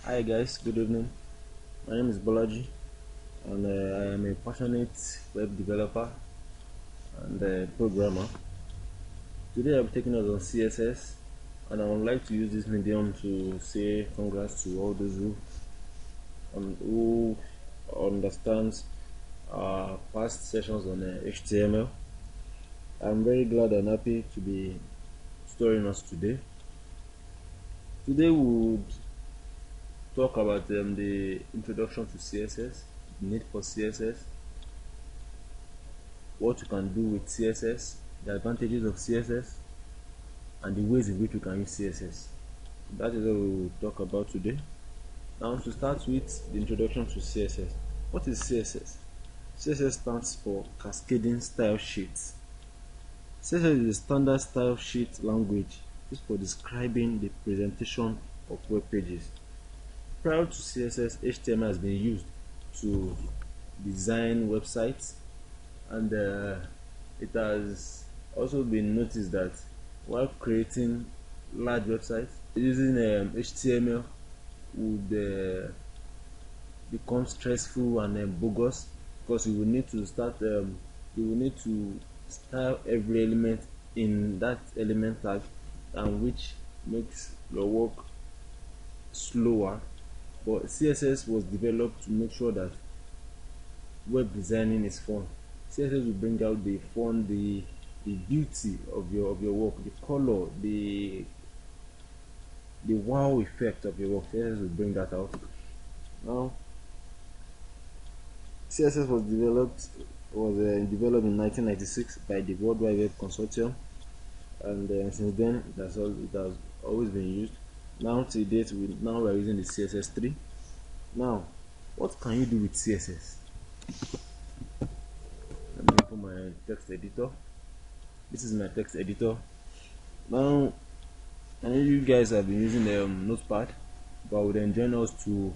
Hi guys, good evening. My name is Bolaji and I am a passionate web developer and programmer. Today I'll be taking us on CSS and I would like to use this medium to say congrats to all those who understands our past sessions on HTML. I'm very glad and happy to be storing us today. Today we would talk about the introduction to CSS, the need for CSS, what you can do with CSS, the advantages of CSS, and the ways in which you can use CSS. That is what we will talk about today. Now, to start with the introduction to CSS. What is CSS? CSS stands for Cascading Style Sheets. CSS is a standard style sheet language used for describing the presentation of web pages. Prior to CSS, HTML has been used to design websites, and it has also been noticed that while creating large websites, using HTML would become stressful and bogus, because you will need to style every element in that element tag, and which makes your work slower. But CSS was developed to make sure that web designing is fun. CSS will bring out the fun, the beauty of your work, the color, the wow effect of your work. CSS will bring that out. Now, CSS was developed in 1996 by the World Wide Web Consortium, and since then it has always been used. Now to date, we are using the CSS3. Now, what can you do with CSS? Let me open my text editor. This is my text editor. Now, I know you guys have been using the Notepad, but I would enjoin us to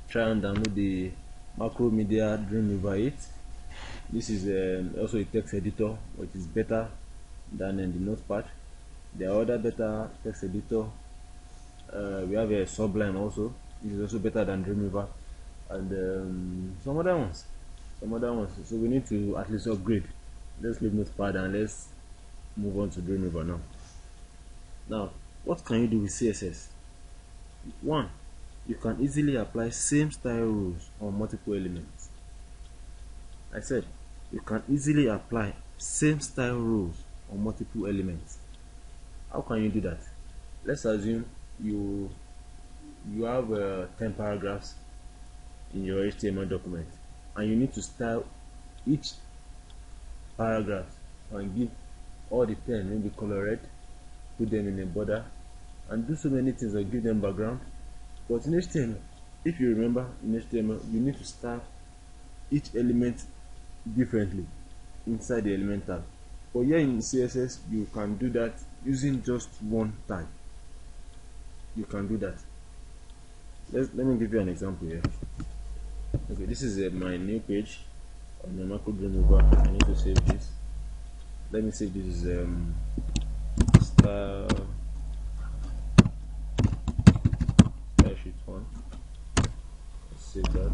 try and download the Macromedia Dreamweaver 8. This is also a text editor, which is better than the Notepad. There are other better text editor. We have a Sublime also. This is also better than Dreamweaver, and some other ones. So we need to at least upgrade. Let's leave Notepad and let's move on to Dreamweaver now. Now, what can you do with CSS? One, you can easily apply same style rules on multiple elements. I said you can easily apply same style rules on multiple elements. How can you do that? Let's assume you have 10 paragraphs in your HTML document, and you need to style each paragraph and give all the 10 maybe color red, put them in a border, and do so many things, or give them background. But in HTML, if you remember, in HTML you need to style each element differently inside the element tag. But here in CSS, you can do that using just one tag. You can do that. Let me give you an example here. Okay, this is my new page on the Macro Dreamweaver. I need to save this. Let me save this style sheet 1. Let's save that.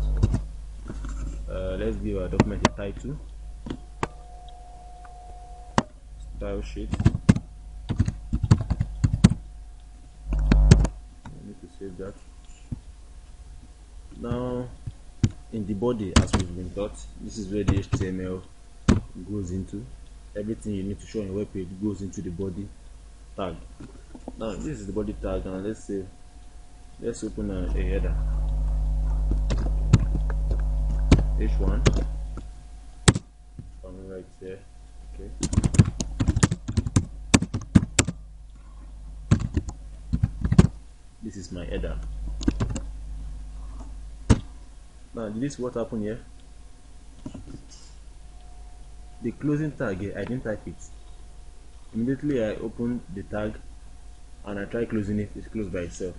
Let's give our document a title. Style sheet. I need to save that. Now, in the body, as we've been taught, this is where the HTML goes into. Everything you need to show on your web page goes into the body tag. Now, this is the body tag, and let's open a header. H1. Coming right there. Okay. This is my header. Now, this is what happened here. The closing tag here, I didn't type it. Immediately I opened the tag and I try closing it, it's closed by itself.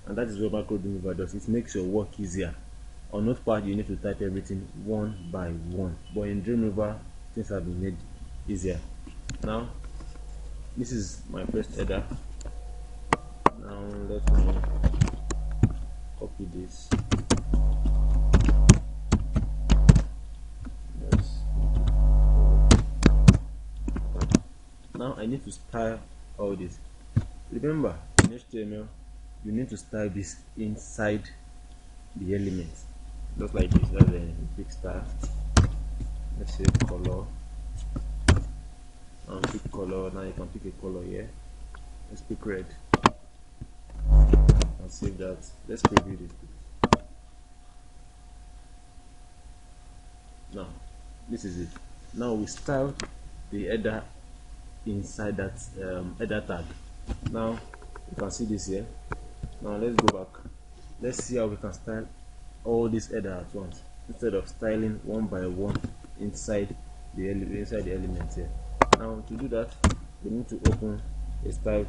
And that is what Macro Dreamweaver does. It makes your work easier. On Notepad, you need to type everything one by one, but in Dreamweaver, things have been made easier. Now, this is my first header. Now let me copy this. Yes. Now I need to style all this. Remember, in HTML, you need to style this inside the element, just like this. That's a big style. Let's say color, and pick color. Now you can pick a color here. Let's pick red and save that. Let's preview this. Now this is it. Now we style the header inside that header tag. Now you can see this here. Now let's go back. Let's see how we can style all this header at once instead of styling one by one inside the element here. Now to do that, we need to open a style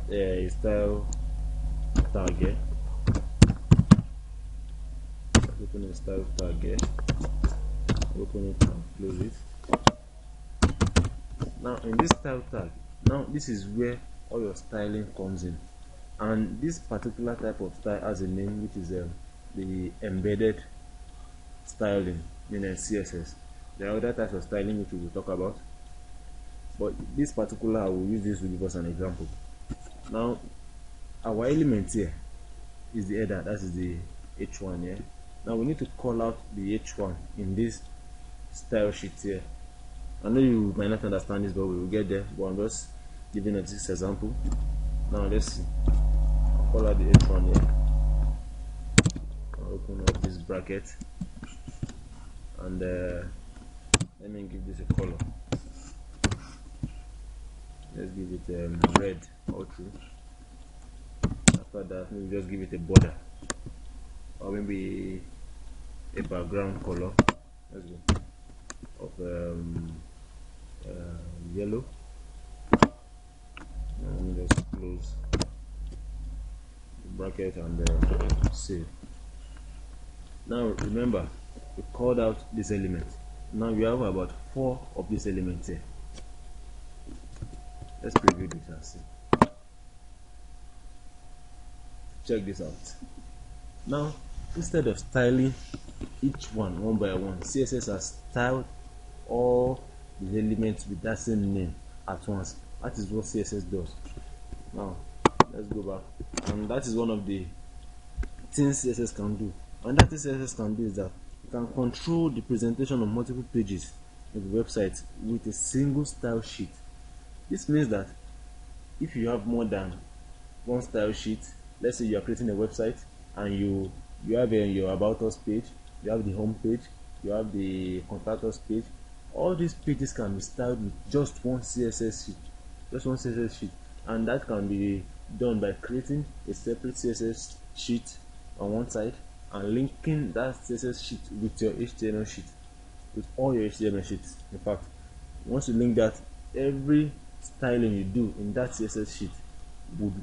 tag here. Let's open a style tag here. Open it and close it. Now in this style tag, now this is where all your styling comes in, and this particular type of style has a name, which is the embedded styling in CSS. There are other types of styling which we will talk about, but this particular, I will use this to give us an example. Now our element here is the header, that is the h1 here. Now we need to call out the h1 in this style sheet here. I know you might not understand this, but we will get there. But I'm just giving us this example. Now let's see. I'll call out the h1 here. I'll open up this bracket, and let me give this a color. Let's give it red or true. After that, maybe just give it a border, or maybe a background color. Let's go of yellow. Now let me just close the bracket and save. Now remember, we called out this element. Now we have about 4 of these elements here. Let's preview this and see. Check this out. Now instead of styling each one by one, CSS has styled all the elements with that same name at once. That is what CSS does. Now let's go back, and that is one of the things CSS can do. And that thing CSS can do is that you can control the presentation of multiple pages of the website with a single style sheet. This means that if you have more than one style sheet, let's say you are creating a website and you have your about us page, you have the home page, you have the contact us page. All these pages can be styled with just one CSS sheet, and that can be done by creating a separate CSS sheet on one side and linking that CSS sheet with your HTML sheet, with all your HTML sheets. In fact, once you link that, every styling you do in that CSS sheet would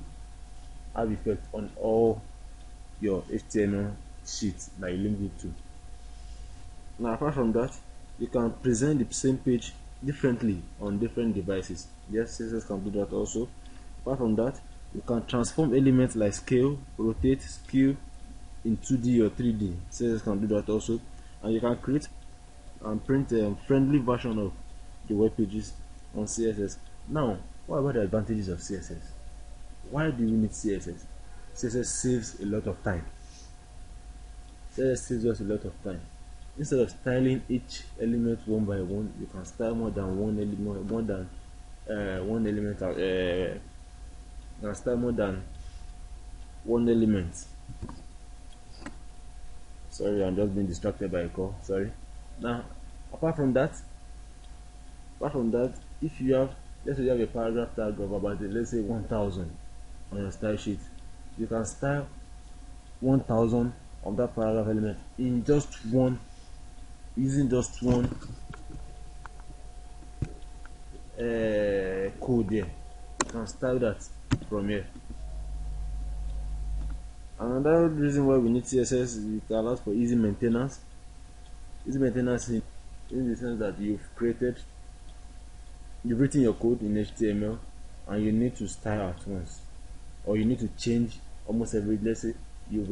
have effect on all your HTML sheets that you link it to. Now apart from that, you can present the same page differently on different devices. Yes, CSS can do that also. Apart from that, you can transform elements like scale, rotate, skew in 2D or 3D. CSS can do that also. And you can create and print a friendly version of the web pages on CSS. Now, what about the advantages of CSS? Why do we need CSS? CSS saves a lot of time. CSS saves us a lot of time. Instead of styling each element one by one, you can style more than one element. You can style more than one element. Sorry, I'm just being distracted by a call. Sorry. Now, apart from that, if you have, let's say you have a paragraph tag of about, let's say 1000 on your style sheet, you can style 1000 of that paragraph element in just one, using just one code here. You can style that from here. Another reason why we need CSS is it allows for easy maintenance. Easy maintenance in the sense that you've written your code in HTML and you need to style at once, or you need to change almost every, let's say you've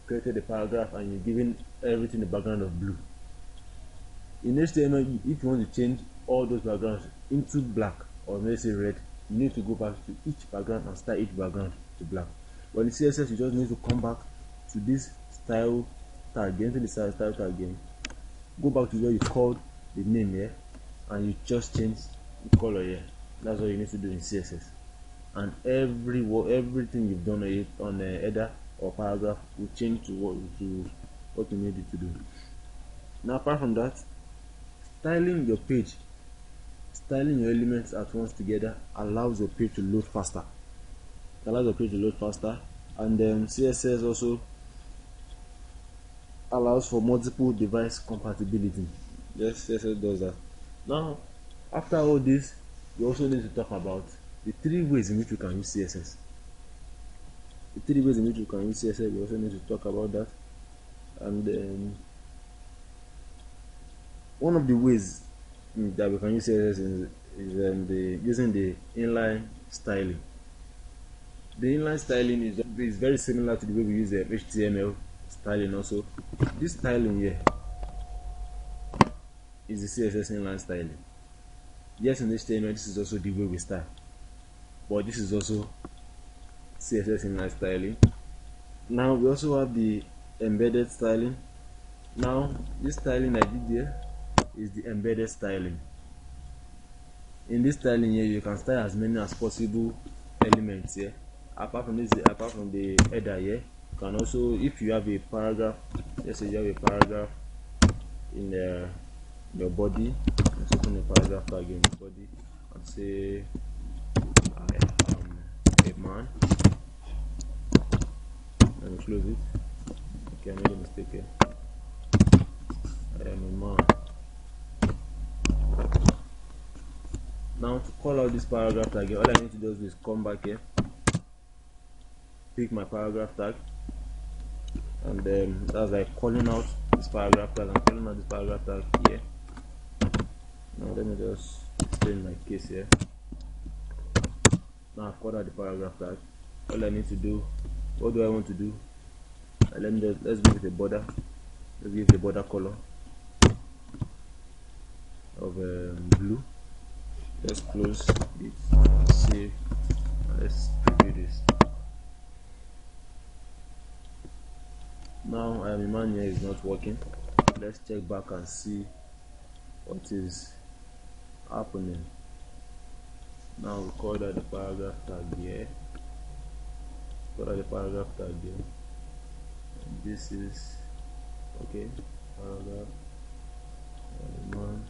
created a paragraph and you're giving everything a background of blue. In HTML, if you want to change all those backgrounds into black or let's say red, you need to go back to each background and style each background to black. But in CSS, you just need to come back to this style tag, enter the style tag again, go back to where you called the name here, and you just change the color here. That's what you need to do in CSS. And everything you've done on a header or paragraph will change to what you need it to do. Now, apart from that, styling your page, styling your elements at once together allows your page to load faster. It allows your page to load faster, and then CSS also allows for multiple device compatibility. Yes, CSS does that. Now, after all this, we also need to talk about the 3 ways in which we can use CSS. The 3 ways in which we can use CSS, we also need to talk about that. And then one of the ways that we can use CSS is using the inline styling. The inline styling is very similar to the way we use the HTML styling also. This styling here is the CSS inline styling. Yes, in HTML this is also the way we style, but this is also CSS inline styling. Now we also have the embedded styling. Now this styling I did here is the embedded styling. In this styling here, you can style as many as possible elements here. Apart from the header here, you can also, if you have a paragraph, let's say you have a paragraph in your body, let's open a paragraph tag in your body and say I am a man. Let me close it. Okay, I made a mistake here. I am a man. Now to call out this paragraph tag, all I need to do is come back here, pick my paragraph tag, and then that's like calling out this paragraph tag. I'm calling out this paragraph tag here. Now let me just explain my case here. Now I've called out the paragraph tag. All I need to do, what do I want to do? Let's give it a border. Let's give the border color of blue. Let's close it, save, and let's preview this. Now I am a man here is not working. Let's check back and see what is happening. Now we call that the paragraph tag here. Call that the paragraph tag here. And this is okay. Paragraph man.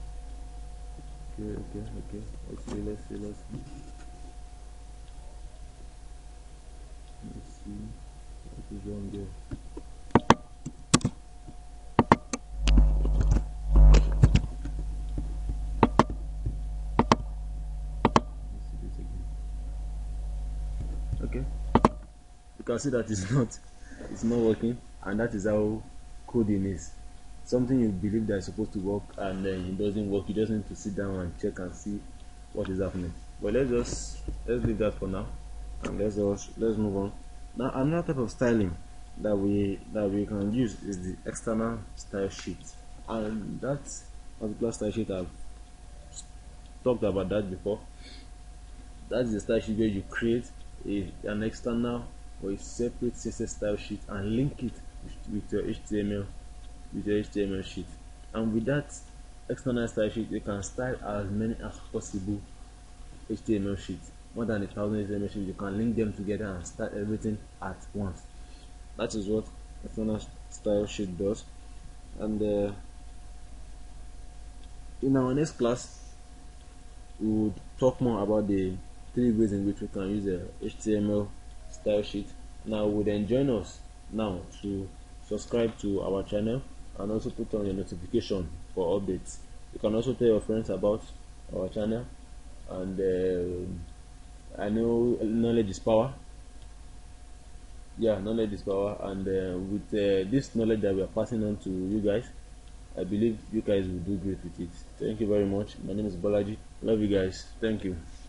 Okay. Let's see. Let's see what is wrong there. Let's see this again. Okay. You can see that it's not working, and that is how coding is. Something you believe that is supposed to work and then it doesn't work. You just need to sit down and check and see what is happening. But let's leave that for now, and let's move on. Now another type of styling that we can use is the external style sheet, and that particular style sheet I've talked about that before. That is the style sheet where you create an external or a separate CSS style sheet and link it with your HTML sheet, and with that external style sheet you can style as many as possible HTML sheets, more than 1,000 HTML sheets. You can link them together and style everything at once. That is what external style sheet does. And in our next class we would talk more about the 3 ways in which we can use a HTML style sheet. Now would then join us now to subscribe to our channel and also put on your notification for updates. You can also tell your friends about our channel, and I know knowledge is power. Yeah, knowledge is power, and with this knowledge that we are passing on to you guys, I believe you guys will do great with it. Thank you very much. My name is Bolaji. Love you guys. Thank you.